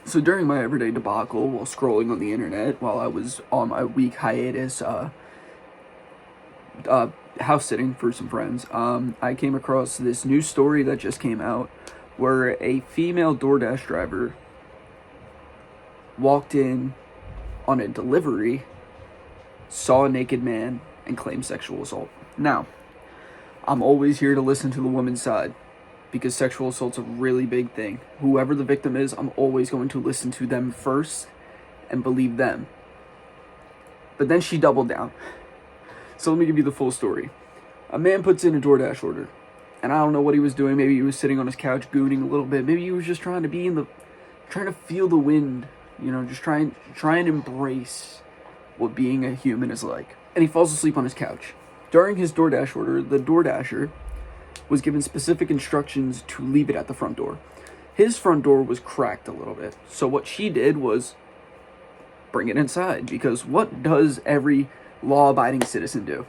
So during my everyday debacle while scrolling on the internet while I was on my week hiatus, house sitting for some friends, I came across this new story that just came out where a female DoorDash driver walked in on a delivery, saw a naked man, and claimed sexual assault. Now, I'm always here to listen to the woman's side because sexual assault's a really big thing. Whoever the victim is, I'm always going to listen to them first and believe them. But then she doubled down. So let me give you the full story. A man puts in a DoorDash order, and I don't know what he was doing. Maybe he was sitting on his couch gooning a little bit. Maybe he was just trying to feel the wind, just try and embrace what being a human is like. And he falls asleep on his couch. During his DoorDash order, the DoorDasher was given specific instructions to leave it at the front door. His front door was cracked a little bit. So what she did was bring it inside, because what does every law-abiding citizen do?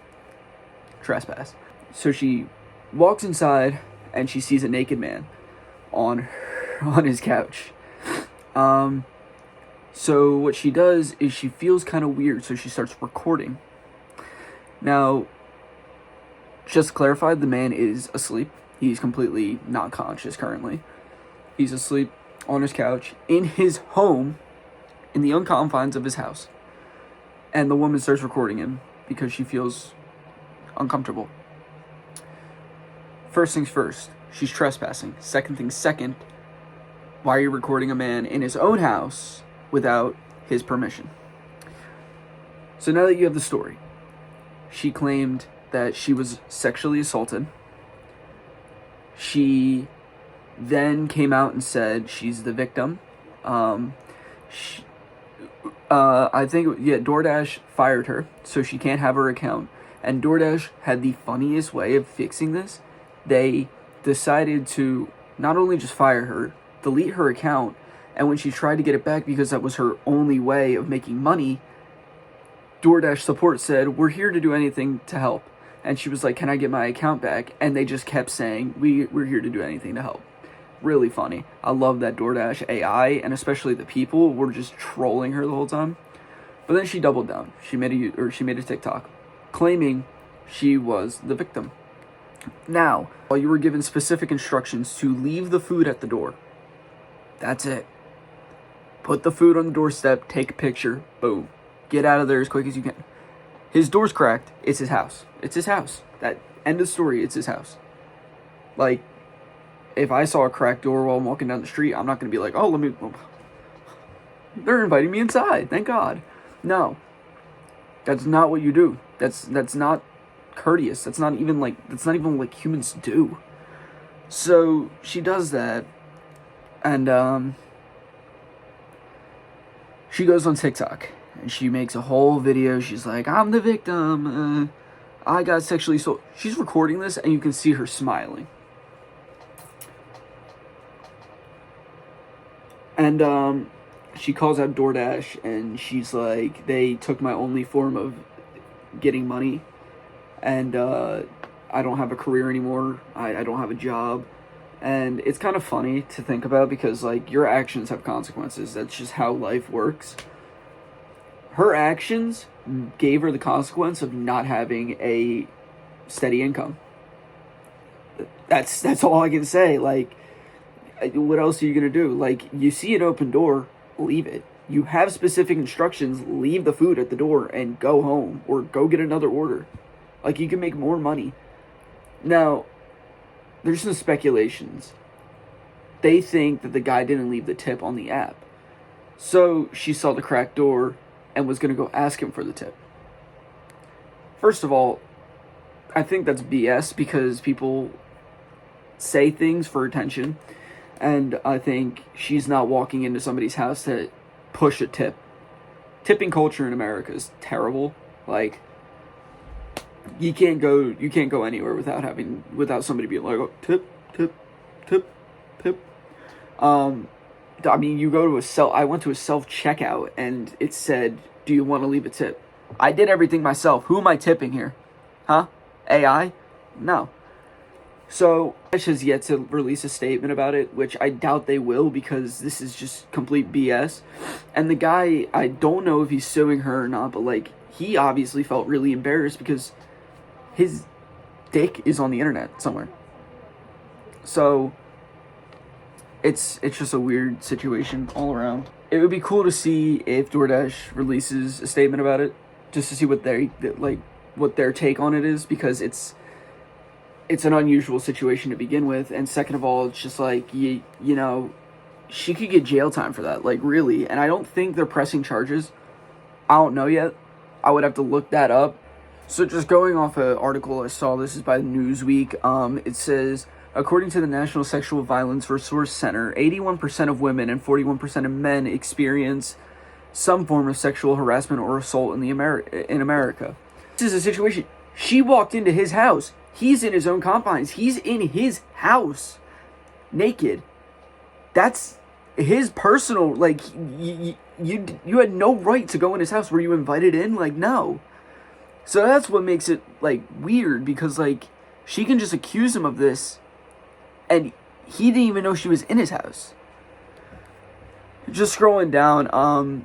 Trespass. So she walks inside and she sees a naked man on his couch. So what she does is she feels kind of weird, so she starts recording. Now, just to clarify, the man is asleep. He's completely not conscious currently. He's asleep on his couch in his home, in the confines of his house. And the woman starts recording him because she feels uncomfortable. First things first, she's trespassing. Second things second, why are you recording a man in his own house without his permission? So now that you have the story, she claimed that she was sexually assaulted. She then came out and said she's the victim. I think DoorDash fired her, so she can't have her account. And DoorDash had the funniest way of fixing this. They decided to not only just fire her, delete her account, and when she tried to get it back because that was her only way of making money, DoorDash support said, "We're here to do anything to help." And she was like, "Can I get my account back?" And they just kept saying, we're here to do anything to help. Really funny. I love that DoorDash AI, and especially the people, were just trolling her the whole time. But then she doubled down. She made a TikTok claiming she was the victim. Now, while you were given specific instructions to leave the food at the door, that's it. Put the food on the doorstep, take a picture, boom. Get out of there as quick as you can. His door's cracked. It's his house. It's his house. That end of story. It's his house. Like, if I saw a cracked door while I'm walking down the street, I'm not going to be like, they're inviting me inside. Thank God. No. That's not what you do. That's not courteous. That's not even like humans do. So she does that, and she goes on TikTok. And she makes a whole video. She's like, "I'm the victim. I got sexually assaulted." She's recording this, and you can see her smiling. And she calls out DoorDash, and she's like, "They took my only form of getting money, and I don't have a career anymore. I don't have a job." And it's kind of funny to think about because, like, your actions have consequences. That's just how life works. Her actions gave her the consequence of not having a steady income. That's all I can say. Like, what else are you going to do? Like, you see an open door, leave it. You have specific instructions, leave the food at the door and go home or go get another order. Like, you can make more money. Now, there's some speculations. They think that the guy didn't leave the tip on the app. So she saw the cracked door and was going to go ask him for the tip. First of all, I think that's BS because people say things for attention. And I think she's not walking into somebody's house to push a tip. Tipping culture in America is terrible. Like, you can't go anywhere without somebody being like, "Oh, tip, tip, tip, tip." I mean, I went to a self-checkout and it said, "Do you want to leave a tip?" I did everything myself. Who am I tipping here? Huh? AI? No. So, Dash has yet to release a statement about it, which I doubt they will because this is just complete BS. And the guy, I don't know if he's suing her or not, but like, he obviously felt really embarrassed because his dick is on the internet somewhere. So, it's just a weird situation all around. It would be cool to see if DoorDash releases a statement about it, just to see what their take on it is, because it's an unusual situation to begin with, and second of all, it's just like, you know, she could get jail time for that, like, really, and I don't think they're pressing charges. I don't know yet. I would have to look that up. So just going off an article I saw, this is by Newsweek, it says, according to the National Sexual Violence Resource Center, 81% of women and 41% of men experience some form of sexual harassment or assault in America. This is a situation. She walked into his house. He's in his own confines. He's in his house, naked. That's his personal, like, you had no right to go in his house. Were you invited in? Like, no. So that's what makes it, like, weird, because, like, she can just accuse him of this, and he didn't even know she was in his house. Just scrolling down,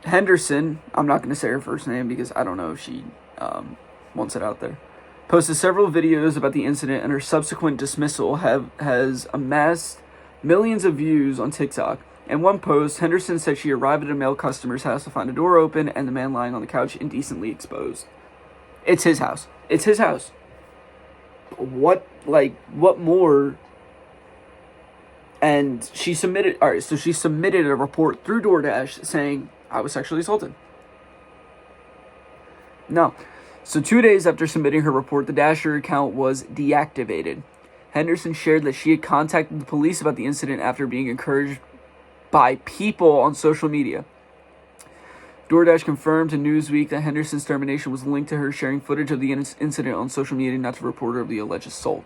Henderson, I'm not going to say her first name because I don't know if she, wants it out there, posted several videos about the incident, and her subsequent dismissal has amassed millions of views on TikTok. In one post, Henderson said she arrived at a male customer's house to find a door open and the man lying on the couch indecently exposed. It's his house. It's his house. What more? And she submitted a report through DoorDash saying, I was sexually assaulted. No. So 2 days after submitting her report, the Dasher account was deactivated. Henderson shared that she had contacted the police about the incident after being encouraged by people on social media. DoorDash confirmed to Newsweek that Henderson's termination was linked to her sharing footage of the incident on social media, not to report her of the alleged assault.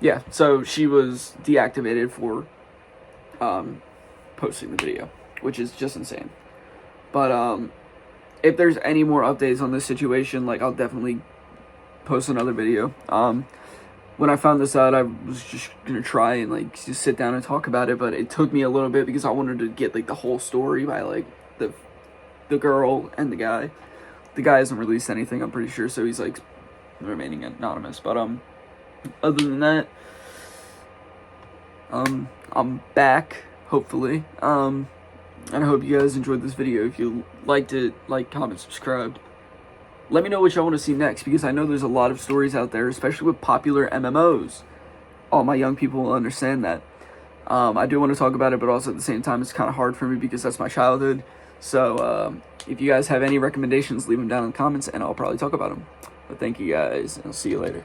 Yeah, so she was deactivated for posting the video, which is just insane. But if there's any more updates on this situation, like, I'll definitely post another video. When I found this out, I was just gonna try and, like, just sit down and talk about it, but it took me a little bit because I wanted to get, like, the whole story by, like, the girl and the guy. The guy hasn't released anything, I'm pretty sure, so he's, like, remaining anonymous. But other than that, I'm back, hopefully. And I hope you guys enjoyed this video. If you liked it, like, comment, subscribe. Let me know what y'all want to see next, because I know there's a lot of stories out there, especially with popular MMOs. All my young people will understand that. I do want to talk about it, but also at the same time, it's kind of hard for me because that's my childhood. So, if you guys have any recommendations, leave them down in the comments, and I'll probably talk about them. But thank you guys, and I'll see you later.